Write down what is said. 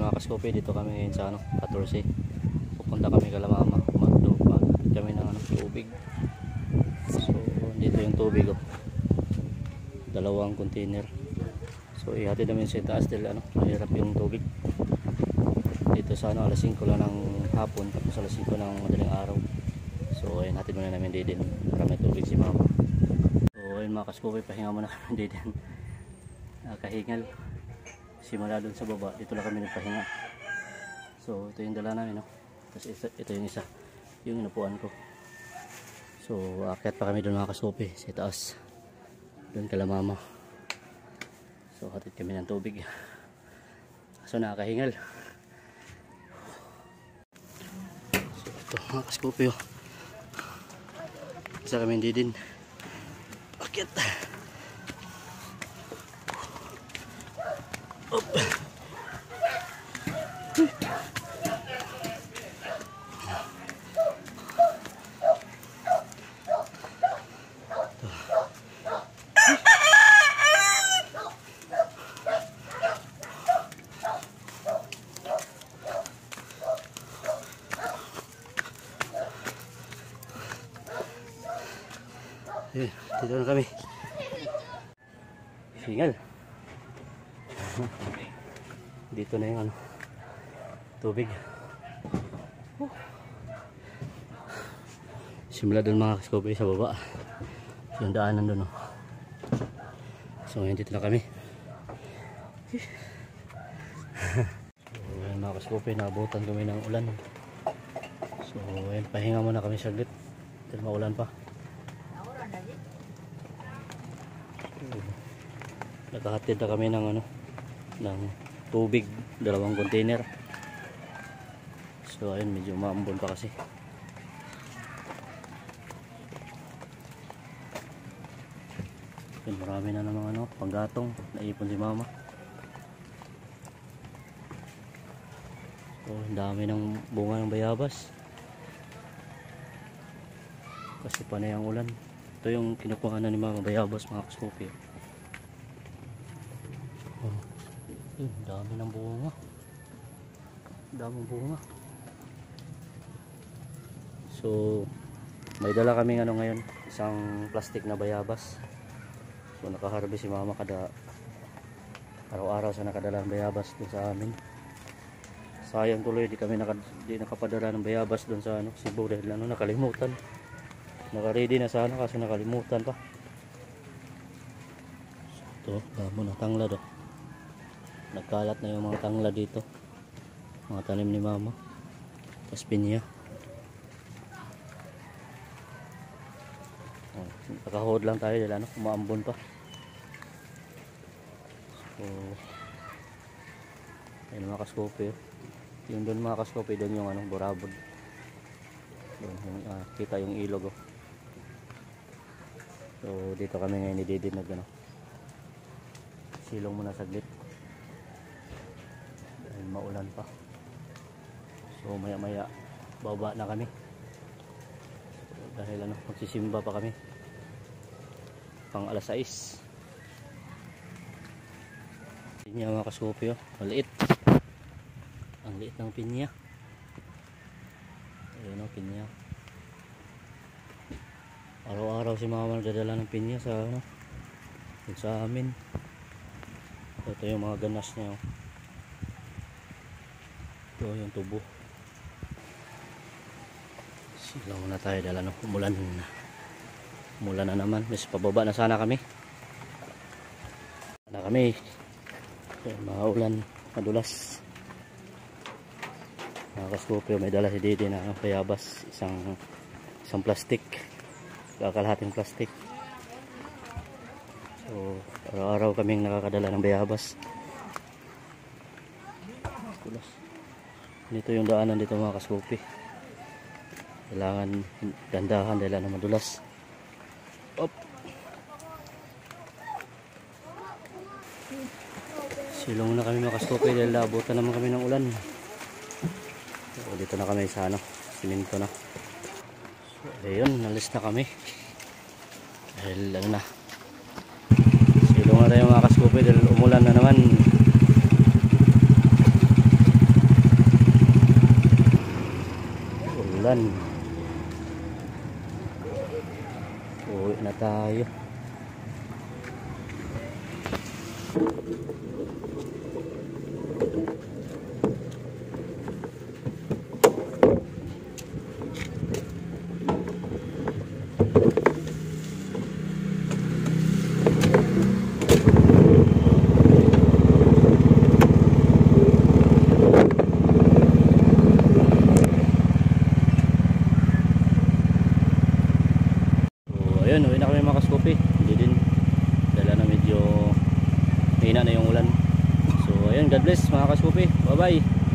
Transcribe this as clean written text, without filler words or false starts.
mga kaskope, dito kami ngayon sa 14. Pupunta kami Kalamama, magdupag kami ng tubig. So dito yung tubig, dalawang container. So ihatid namin sa taas dahil mahirap yung tubig dito sa alas 5 lang ng hapon, tapos alas 5 ng madaling araw. So ayun, hatid muna namin din para may tubig si mama. So ayun mga kaskope, pahinga muna kami din, kahingal. Simula doon sa baba, dito lang kami nagpahinga. So ito yung dala namin, tapos ito yung isa, yung inupuan ko. So aakyat pa kami doon mga kaskope sa taas, doon Kalamama. So hatid kami ng tubig, so nakakahingal. So ito mga kaskope, isa kami hindi din aakyat. Up. Dito na kami. Hingal. Dito na yung tubig. Simula doon mga kaskope sa baba, yung daanan doon. So ngayon dito na kami. So ngayon mga kaskope, naabutan kami ng ulan. So ngayon pahinga muna kami saglit dahil maulan pa. Nakahatid na kami ng ng tubig, dalawang container. So ayun, medyo maambon pa kasi. Ayun, marami na namang panggatong naipon si mama. So ang dami ng bunga ng bayabas kasi panay ang ulan. Ito yung kinukuha na ni mama, bayabas mga kaskope. Dami ng bunga. Daming bunga. So may dala kaming ngayon, isang plastic na bayabas. So nakaharvest si mama kada araw-araw sa nakadala ng bayabas doon sa amin. Sayang tuloy di kami nakapadala ng bayabas doon sa Cebu dahil nakalimutan. Naka-ready na sana kasi nakalimutan pa. So ito, damo na tanglad. Nagkalat na yung mga tangla dito, mga tanim ni mama. Tapos pinya, nakahod lang tayo dahil umaambon pa. So ayun mga kaskope, yung doon mga kaskope, doon yung burabod doon, kita yung ilog. So dito kami ngayon ididid silong muna saglit dahil maulan pa. So maya maya baba na kami, so, dahil magsisimba pa kami pang alas 6. Pinya mga kaskope, maliit, ang liit ng pinya. Ayun pinya, araw-araw si mama nagdadala ng pinya sa amin. Ito yung mga ganas niya. Ito yung tubo. Silang muna tayo dala umulan na naman. Mas pababa na sana kami. Maulan, madulas. Mga kaskope, may dala si Dede na bayabas, isang plastic, kakalahating plastic. So araw-araw kaming nakakadala ng bayabas. Dito yung daanan dito mga kaskope, kailangan dandahan dahil madulas. Op. Silong na kami mga kaskope dahil naabutan naman kami ng ulan. So dito na kami sa siminto na. So ayun, nalis na kami dahil na silong na tayo mga kaskope dahil umulan na naman. ulan. Uwi na tayo. Ayun, uwi na kami mga kaskopi. Hindi din dala na medyo hina na yung ulan. So ayun, God bless mga kaskopi. Bye bye.